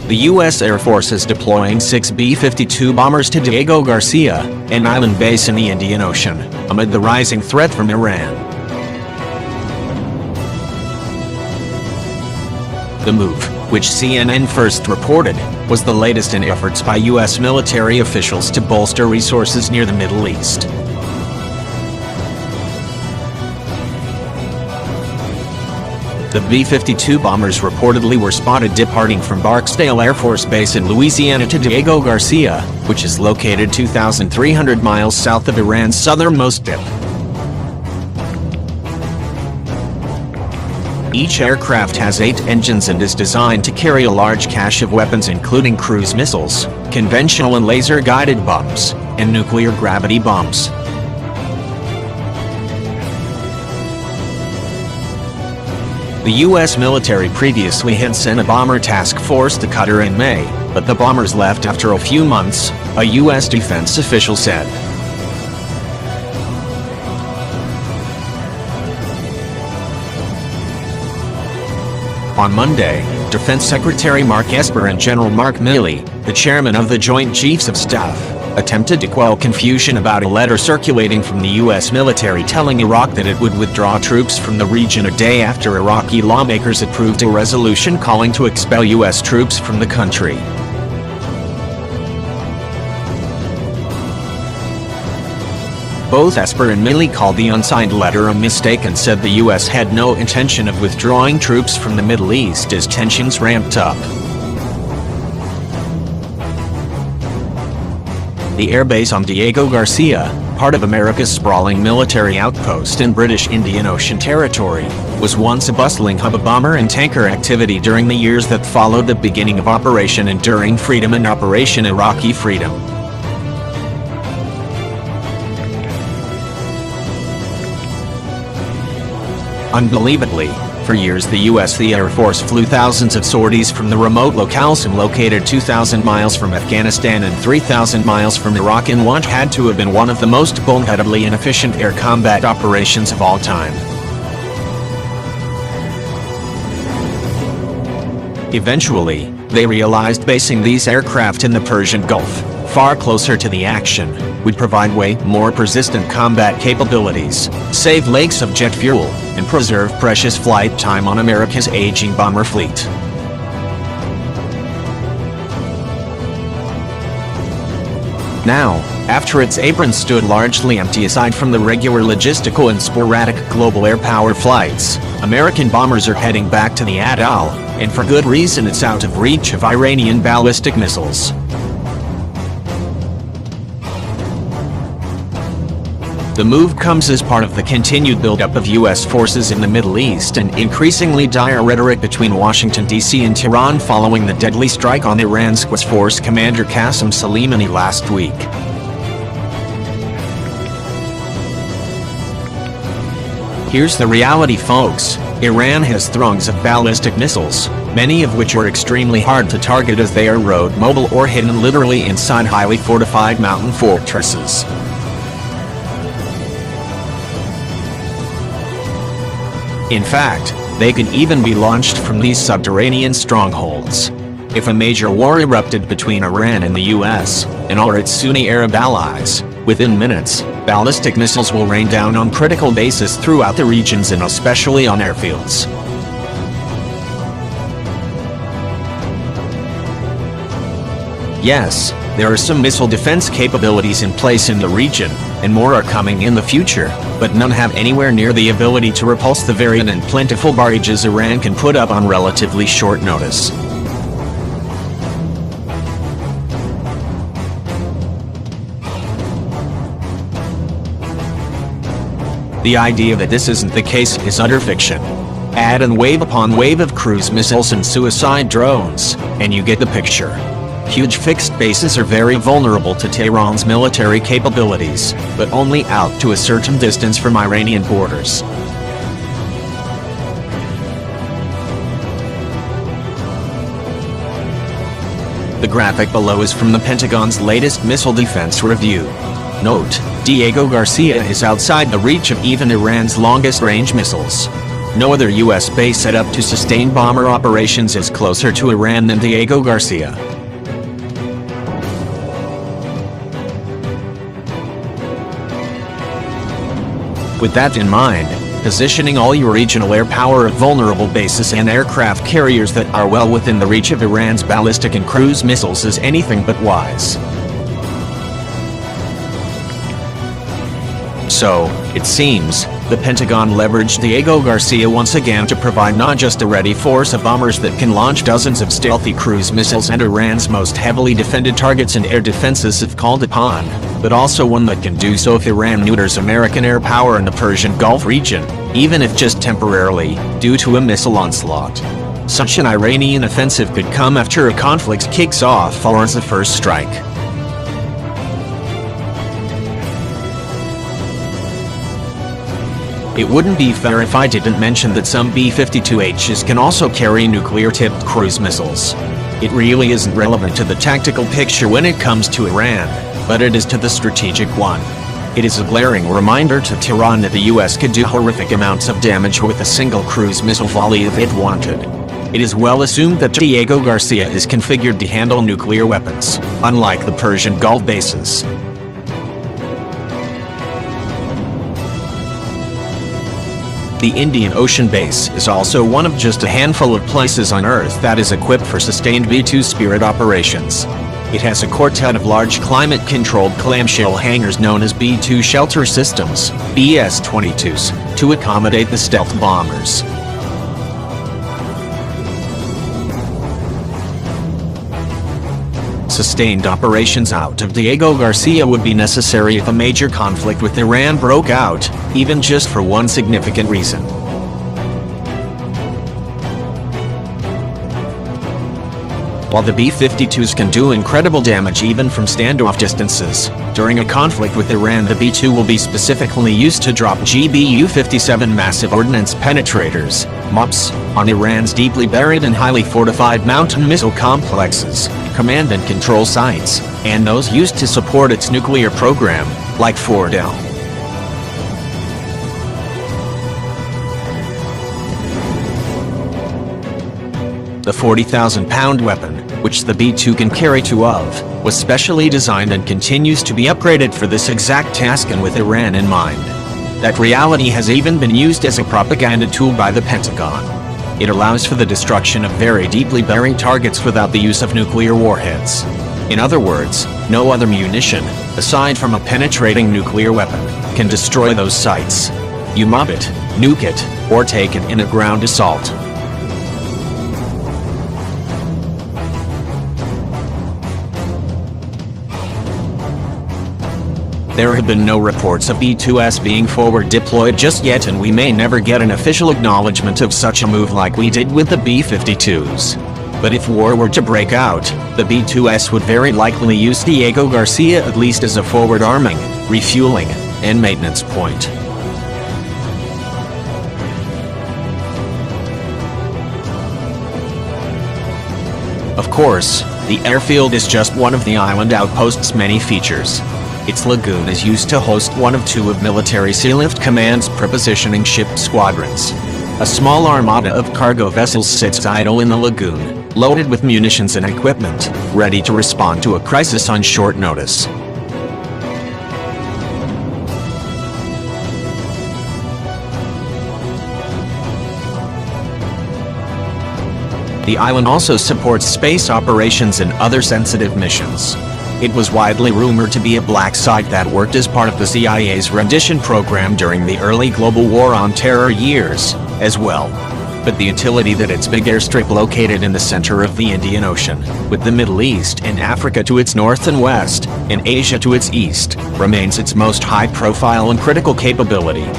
The U.S. Air Force is deploying 6 B-52 bombers to Diego Garcia, an island base in the Indian Ocean, amid the rising threat from Iran. The move, which CNN first reported, was the latest in efforts by U.S. military officials to bolster resources near the Middle East. The B-52 bombers reportedly were spotted departing from Barksdale Air Force Base in Louisiana to Diego Garcia, which is located 2,300 miles south of Iran's southernmost tip. Each aircraft has 8 engines and is designed to carry a large cache of weapons including cruise missiles, conventional and laser-guided bombs, and nuclear gravity bombs. The U.S. military previously had sent a bomber task force to Qatar in May, but the bombers left after a few months, a U.S. defense official said. On Monday, Defense Secretary Mark Esper and General Mark Milley, the chairman of the Joint Chiefs of Staff, attempted to quell confusion about a letter circulating from the U.S. military telling Iraq that it would withdraw troops from the region a day after Iraqi lawmakers approved a resolution calling to expel U.S. troops from the country. Both Esper and Milley called the unsigned letter a mistake and said the U.S. had no intention of withdrawing troops from the Middle East as tensions ramped up. The airbase on Diego Garcia, part of America's sprawling military outpost in British Indian Ocean territory, was once a bustling hub of bomber and tanker activity during the years that followed the beginning of Operation Enduring Freedom and Operation Iraqi Freedom. Unbelievably, for years the U.S. Air Force flew thousands of sorties from the remote locales located 2,000 miles from Afghanistan and 3,000 miles from Iraq in what had to have been one of the most boneheadedly inefficient air combat operations of all time. Eventually, they realized basing these aircraft in the Persian Gulf, far closer to the action, would provide way more persistent combat capabilities, save lakes of jet fuel, and preserve precious flight time on America's aging bomber fleet. Now, after its apron stood largely empty aside from the regular logistical and sporadic global air power flights, American bombers are heading back to the Atoll, and for good reason. It's out of reach of Iranian ballistic missiles. The move comes as part of the continued buildup of U.S. forces in the Middle East and increasingly dire rhetoric between Washington, D.C. and Tehran following the deadly strike on Iran's Quds Force commander Qasem Soleimani last week. Here's the reality, folks. Iran has throngs of ballistic missiles, many of which are extremely hard to target as they are road mobile or hidden literally inside highly fortified mountain fortresses. In fact, they can even be launched from these subterranean strongholds. If a major war erupted between Iran and the US, and or its Sunni Arab allies, within minutes, ballistic missiles will rain down on critical bases throughout the regions and especially on airfields. Yes, there are some missile defense capabilities in place in the region, and more are coming in the future, but none have anywhere near the ability to repulse the varied and plentiful barrages Iran can put up on relatively short notice. The idea that this isn't the case is utter fiction. Add and wave upon wave of cruise missiles and suicide drones, and you get the picture. Huge fixed bases are very vulnerable to Tehran's military capabilities, but only out to a certain distance from Iranian borders. The graphic below is from the Pentagon's latest missile defense review. Note, Diego Garcia is outside the reach of even Iran's longest-range missiles. No other U.S. base set up to sustain bomber operations is closer to Iran than Diego Garcia. With that in mind, positioning all your regional air power at vulnerable bases and aircraft carriers that are well within the reach of Iran's ballistic and cruise missiles is anything but wise. So, it seems, the Pentagon leveraged Diego Garcia once again to provide not just a ready force of bombers that can launch dozens of stealthy cruise missiles at Iran's most heavily defended targets and air defenses if called upon, but also one that can do so if Iran neuters American air power in the Persian Gulf region, even if just temporarily, due to a missile onslaught. Such an Iranian offensive could come after a conflict kicks off or as the first strike. It wouldn't be fair if I didn't mention that some B-52Hs can also carry nuclear-tipped cruise missiles. It really isn't relevant to the tactical picture when it comes to Iran, but it is to the strategic one. It is a glaring reminder to Tehran that the US could do horrific amounts of damage with a single cruise missile volley if it wanted. It is well assumed that Diego Garcia is configured to handle nuclear weapons, unlike the Persian Gulf bases. The Indian Ocean Base is also one of just a handful of places on Earth that is equipped for sustained B-2 Spirit operations. It has a quartet of large climate-controlled clamshell hangars known as B-2 Shelter Systems, BS-22s, to accommodate the stealth bombers. Sustained operations out of Diego Garcia would be necessary if a major conflict with Iran broke out, even just for one significant reason. While the B-52s can do incredible damage even from standoff distances, during a conflict with Iran the B-2 will be specifically used to drop GBU-57 massive ordnance penetrators, MOPs, on Iran's deeply buried and highly fortified mountain missile complexes, command and control sites, and those used to support its nuclear program, like Fort El. The 40,000-pound weapon, which the B-2 can carry two of, was specially designed and continues to be upgraded for this exact task and with Iran in mind. That reality has even been used as a propaganda tool by the Pentagon. It allows for the destruction of very deeply buried targets without the use of nuclear warheads. In other words, no other munition, aside from a penetrating nuclear weapon, can destroy those sites. You mob it, nuke it, or take it in a ground assault. There have been no reports of B-2s being forward deployed just yet, and we may never get an official acknowledgement of such a move like we did with the B-52s. But if war were to break out, the B-2s would very likely use Diego Garcia at least as a forward arming, refueling, and maintenance point. Of course, the airfield is just one of the island outpost's many features. Its lagoon is used to host one of two of Military Sealift Command's prepositioning ship squadrons. A small armada of cargo vessels sits idle in the lagoon, loaded with munitions and equipment, ready to respond to a crisis on short notice. The island also supports space operations and other sensitive missions. It was widely rumored to be a black site that worked as part of the CIA's rendition program during the early global war on terror years, as well. But the utility that its big airstrip located in the center of the Indian Ocean, with the Middle East and Africa to its north and west, and Asia to its east, remains its most high-profile and critical capability.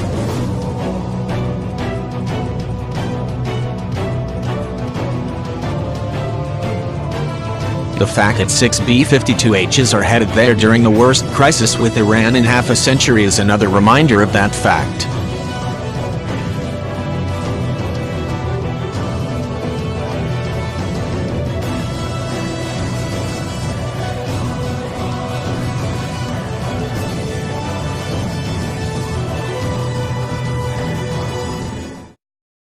The fact that 6 B-52Hs are headed there during the worst crisis with Iran in half a century is another reminder of that fact.